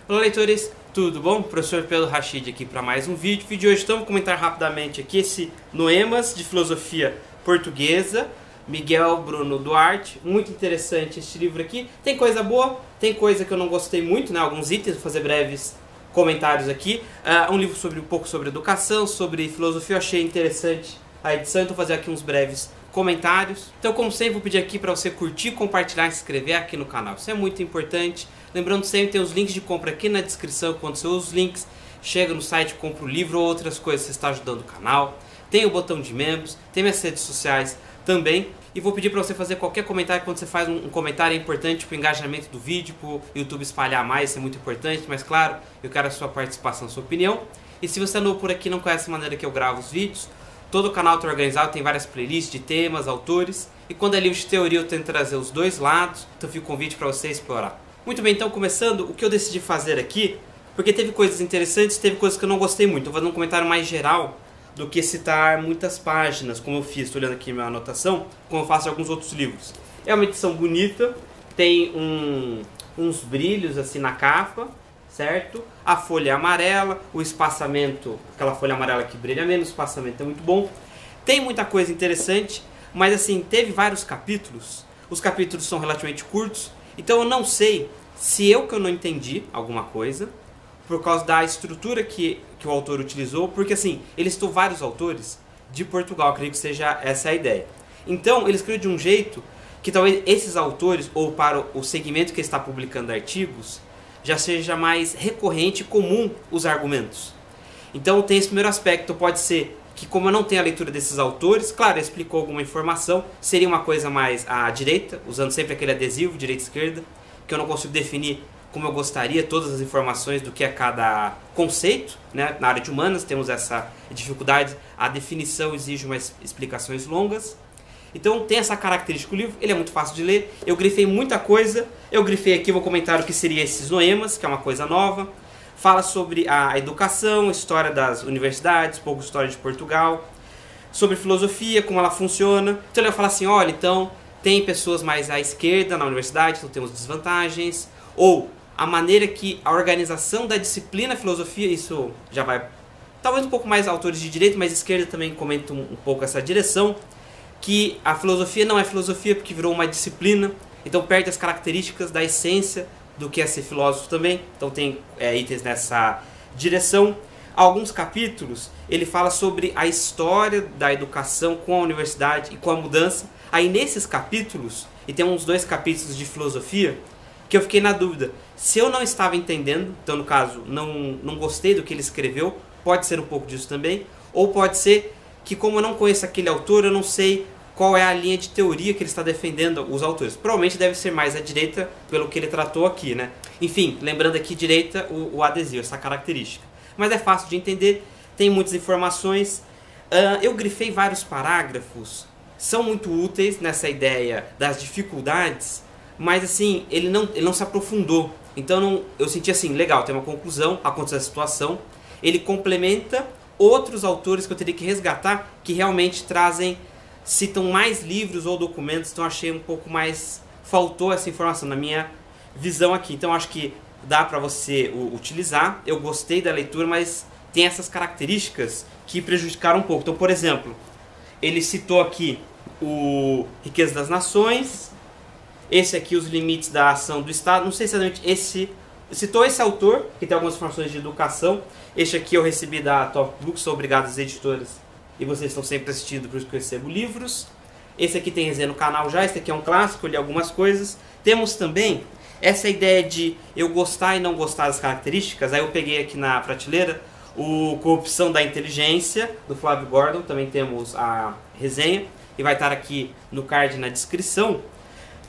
Olá, leitores, tudo bom? Professor Pedro Rachid aqui para mais um vídeo. De hoje vamos comentar rapidamente aqui esse Noemas de Filosofia Portuguesa, Miguel Bruno Duarte. Muito interessante este livro aqui. Tem coisa boa, tem coisa que eu não gostei muito, né? Alguns itens, vou fazer breves comentários aqui. Um livro sobre um pouco sobre educação, sobre filosofia, eu achei interessante a edição, então vou fazer aqui uns breves comentários. Então, como sempre, vou pedir aqui para você curtir, compartilhar e se inscrever aqui no canal. Isso é muito importante. Lembrando sempre, tem os links de compra aqui na descrição. Quando você usa os links, chega no site, compra o livro ou outras coisas, você está ajudando o canal. Tem o botão de membros, tem minhas redes sociais também. E vou pedir para você fazer qualquer comentário. Quando você faz um comentário é importante para o engajamento do vídeo, para o YouTube espalhar mais, isso é muito importante. Mas claro, eu quero a sua participação, a sua opinião. E se você é novo por aqui e não conhece a maneira que eu gravo os vídeos, todo o canal está organizado, tem várias playlists de temas, autores. E quando é livro de teoria eu tento trazer os dois lados, então fica o convite para você explorar. Muito bem, então começando, o que eu decidi fazer aqui, porque teve coisas interessantes, teve coisas que eu não gostei muito. Eu vou dar um comentário mais geral do que citar muitas páginas, como eu fiz, estou olhando aqui minha anotação, como eu faço em alguns outros livros. É uma edição bonita, tem uns brilhos assim na capa, certo? A folha é amarela, o espaçamento, aquela folha amarela que brilha menos, o espaçamento é muito bom. Tem muita coisa interessante, mas assim, teve vários capítulos, os capítulos são relativamente curtos, então eu não sei se eu não entendi alguma coisa, por causa da estrutura que o autor utilizou, porque assim, ele citou vários autores de Portugal, eu creio que seja essa a ideia. Então, ele escreveu de um jeito que talvez esses autores, ou para o segmento que ele está publicando artigos, já seja mais recorrente e comum os argumentos. Então tem esse primeiro aspecto, pode ser que como eu não tenho a leitura desses autores, claro, ele explicou alguma informação, seria uma coisa mais à direita, usando sempre aquele adesivo, direita e esquerda, que eu não consigo definir como eu gostaria todas as informações do que é cada conceito, né? Na área de humanas temos essa dificuldade, a definição exige umas explicações longas. Então tem essa característica do livro, ele é muito fácil de ler, eu grifei muita coisa, eu grifei aqui, vou comentar o que seria esses Noemas, que é uma coisa nova, fala sobre a educação, história das universidades, pouco história de Portugal, sobre filosofia, como ela funciona. Então ele vai falar assim, olha, então tem pessoas mais à esquerda na universidade, então temos desvantagens, ou a maneira que a organização da disciplina filosofia, isso já vai, talvez um pouco mais autores de direito, mas esquerda também comenta um pouco essa direção, que a filosofia não é filosofia porque virou uma disciplina, então perde as características da essência do que é ser filósofo também, então tem itens nessa direção. Alguns capítulos ele fala sobre a história da educação com a universidade e com a mudança. Aí nesses capítulos, e tem uns 2 capítulos de filosofia, que eu fiquei na dúvida, se eu não estava entendendo, então no caso não gostei do que ele escreveu, pode ser um pouco disso também, ou pode ser que como eu não conheço aquele autor, eu não sei qual é a linha de teoria que ele está defendendo os autores. Provavelmente deve ser mais à direita pelo que ele tratou aqui, né? Enfim, lembrando aqui direita o adesivo, essa característica. Mas é fácil de entender, tem muitas informações. Eu grifei vários parágrafos, são muito úteis nessa ideia das dificuldades, mas assim, ele não se aprofundou. Então eu senti assim, legal, tem uma conclusão, aconteceu a situação, ele complementa outros autores que eu teria que resgatar, que realmente citam mais livros ou documentos, então achei um pouco mais, faltou essa informação na minha visão aqui. Então acho que dá para você utilizar, eu gostei da leitura, mas tem essas características que prejudicaram um pouco. Então, por exemplo, ele citou aqui o Riqueza das Nações, esse aqui os limites da ação do Estado, não sei exatamente citou esse autor, que tem algumas informações de educação. Este aqui eu recebi da Top Books, sou obrigado às editoras, e vocês estão sempre assistindo, por isso que eu recebo livros. Esse aqui tem resenha no canal já, esse aqui é um clássico, eu li algumas coisas. Temos também essa ideia de eu gostar e não gostar das características, aí eu peguei aqui na prateleira o Corrupção da Inteligência, do Flávio Gordon, também temos a resenha, e vai estar aqui no card na descrição,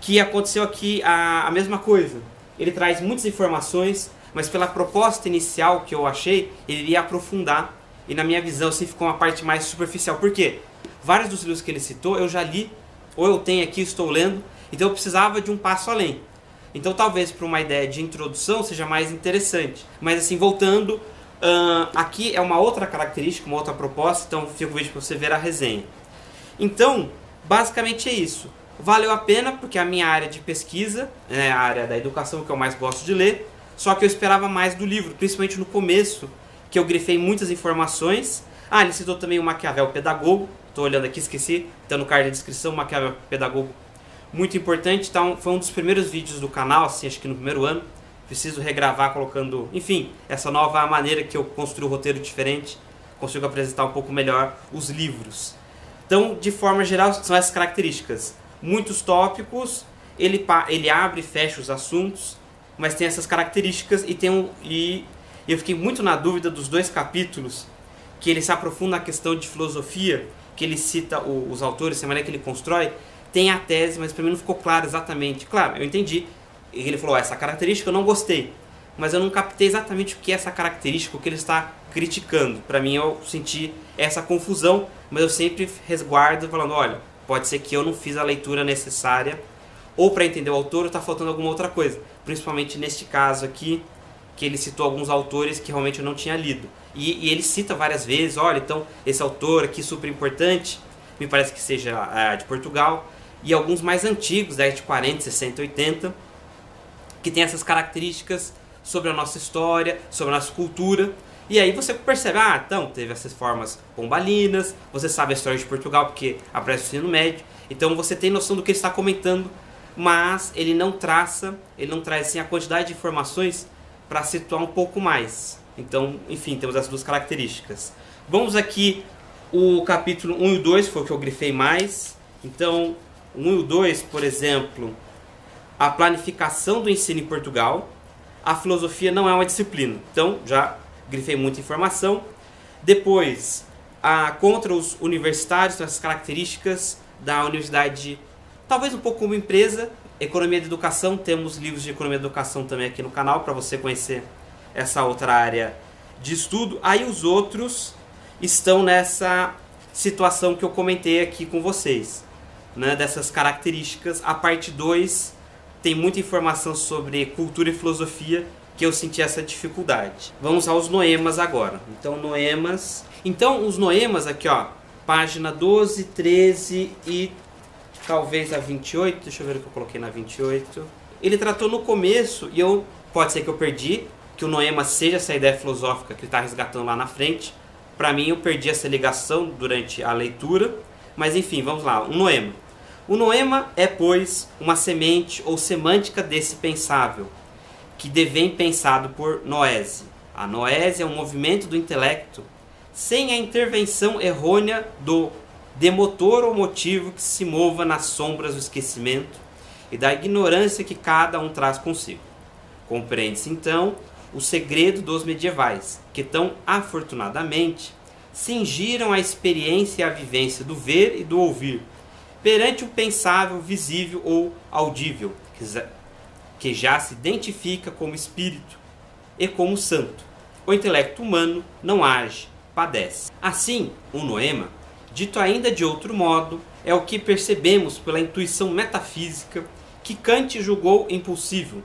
que aconteceu aqui a mesma coisa. Ele traz muitas informações, mas pela proposta inicial que eu achei, ele iria aprofundar, e na minha visão assim ficou uma parte mais superficial. Por quê? Vários dos livros que ele citou eu já li, ou eu tenho aqui, estou lendo, então eu precisava de um passo além. Então talvez para uma ideia de introdução seja mais interessante. Mas assim, voltando, aqui é uma outra característica, uma outra proposta, então fica o vídeo para você ver a resenha. Então, basicamente é isso. Valeu a pena, porque a minha área de pesquisa, a área da educação que eu mais gosto de ler, só que eu esperava mais do livro, principalmente no começo, que eu grifei muitas informações. Ah, ele citou também o Maquiavel Pedagogo, estou olhando aqui, esqueci, está no card da descrição, Maquiavel Pedagogo, muito importante. Então, foi um dos primeiros vídeos do canal, assim, acho que no primeiro ano. Preciso regravar colocando, enfim, essa nova maneira que eu construo o roteiro diferente, consigo apresentar um pouco melhor os livros. Então, de forma geral, são essas características. Muitos tópicos, ele abre e fecha os assuntos, mas tem essas características e eu fiquei muito na dúvida dos 2 capítulos, que ele se aprofunda na questão de filosofia, que ele cita os autores, a maneira que ele constrói, tem a tese, mas para mim não ficou claro exatamente. Claro, eu entendi. Ele falou, essa característica eu não gostei, mas eu não captei exatamente o que é essa característica, o que ele está criticando. Para mim eu senti essa confusão, mas eu sempre resguardo falando, olha, pode ser que eu não fiz a leitura necessária, ou para entender o autor está faltando alguma outra coisa. Principalmente neste caso aqui, que ele citou alguns autores que realmente eu não tinha lido. E ele cita várias vezes, olha, então esse autor aqui super importante, me parece que seja de Portugal, e alguns mais antigos, da de 40, 60, 80, que tem essas características sobre a nossa história, sobre a nossa cultura. E aí você percebe, então teve essas formas pombalinas, você sabe a história de Portugal porque aparece o ensino médio, então você tem noção do que ele está comentando, mas ele não traz assim, a quantidade de informações para situar um pouco mais. Então, enfim, temos essas 2 características. Vamos aqui, o capítulo 1 e 2 foi o que eu grifei mais. Então, 1 e 2, por exemplo, a planificação do ensino em Portugal. A filosofia não é uma disciplina, então já grifei muita informação. Depois, contra os universitários, essas características da universidade, talvez um pouco como empresa. Economia da educação, temos livros de economia da educação também aqui no canal, para você conhecer essa outra área de estudo. Aí os outros estão nessa situação que eu comentei aqui com vocês, né, dessas características. A parte 2 tem muita informação sobre cultura e filosofia, que eu senti essa dificuldade. Vamos aos noemas agora. Então os noemas aqui, ó, página 12, 13 e talvez a 28, deixa eu ver o que eu coloquei na 28. Ele tratou no começo, e pode ser que eu perdi, que o noema seja essa ideia filosófica que ele está resgatando lá na frente. Para mim eu perdi essa ligação durante a leitura, mas enfim, vamos lá, um noema. O noema é, pois, uma semente ou semântica desse pensável, que devém pensado por noese. A noese é um movimento do intelecto sem a intervenção errônea do demotor ou motivo que se mova nas sombras do esquecimento e da ignorância que cada um traz consigo. Compreende-se, então, o segredo dos medievais, que tão afortunadamente cingiram a experiência e a vivência do ver e do ouvir, perante o pensável, visível ou audível, que já se identifica como espírito e como santo. O intelecto humano não age, padece. Assim, o noema, dito ainda de outro modo, é o que percebemos pela intuição metafísica que Kant julgou impossível.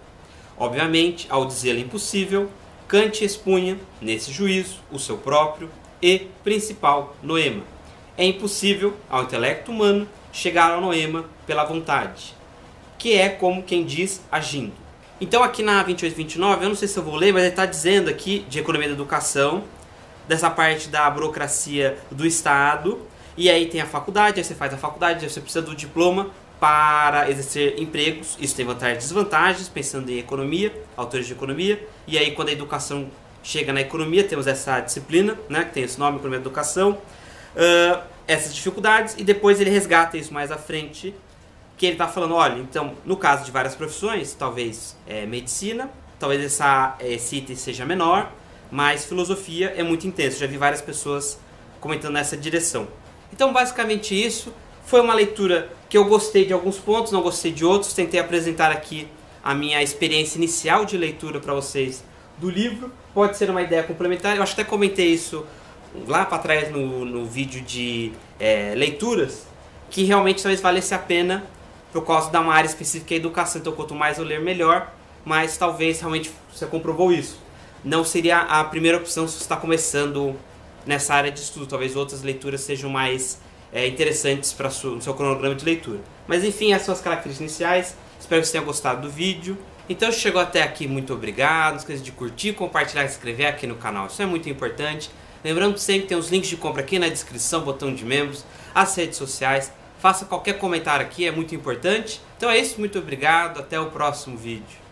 Obviamente, ao dizê-lo impossível, Kant expunha, nesse juízo, o seu próprio e principal noema. É impossível ao intelecto humano chegar ao noema pela vontade, que é como quem diz agindo. Então aqui na 28 e 29, eu não sei se eu vou ler, mas ele está dizendo aqui de economia da educação, dessa parte da burocracia do Estado, e aí tem a faculdade, aí você faz a faculdade, aí você precisa do diploma para exercer empregos. Isso tem vantagens e desvantagens, pensando em economia, autores de economia, e aí quando a educação chega na economia, temos essa disciplina, né, que tem esse nome, economia da educação, essas dificuldades, e depois ele resgata isso mais à frente, que ele está falando, olha, então, no caso de várias profissões, talvez medicina, talvez esse item seja menor, mas filosofia é muito intenso. Já vi várias pessoas comentando nessa direção. Então, basicamente isso. Foi uma leitura que eu gostei de alguns pontos, não gostei de outros. Tentei apresentar aqui a minha experiência inicial de leitura para vocês do livro. Pode ser uma ideia complementar. Eu acho que até comentei isso lá para trás no vídeo de leituras, que realmente talvez valesse a pena por causa de uma área específica, a educação. Então, quanto mais eu ler, melhor. Mas talvez realmente você comprovou isso. Não seria a primeira opção se você está começando nessa área de estudo. Talvez outras leituras sejam mais interessantes para o seu cronograma de leitura. Mas enfim, essas são as características iniciais. Espero que você tenha gostado do vídeo Então, se chegou até aqui, muito obrigado. Não esqueça de curtir, compartilhar e se inscrever aqui no canal. Isso é muito importante. Lembrando que sempre tem os links de compra aqui na descrição, botão de membros, as redes sociais. Faça qualquer comentário aqui, é muito importante. Então é isso, muito obrigado. Até o próximo vídeo.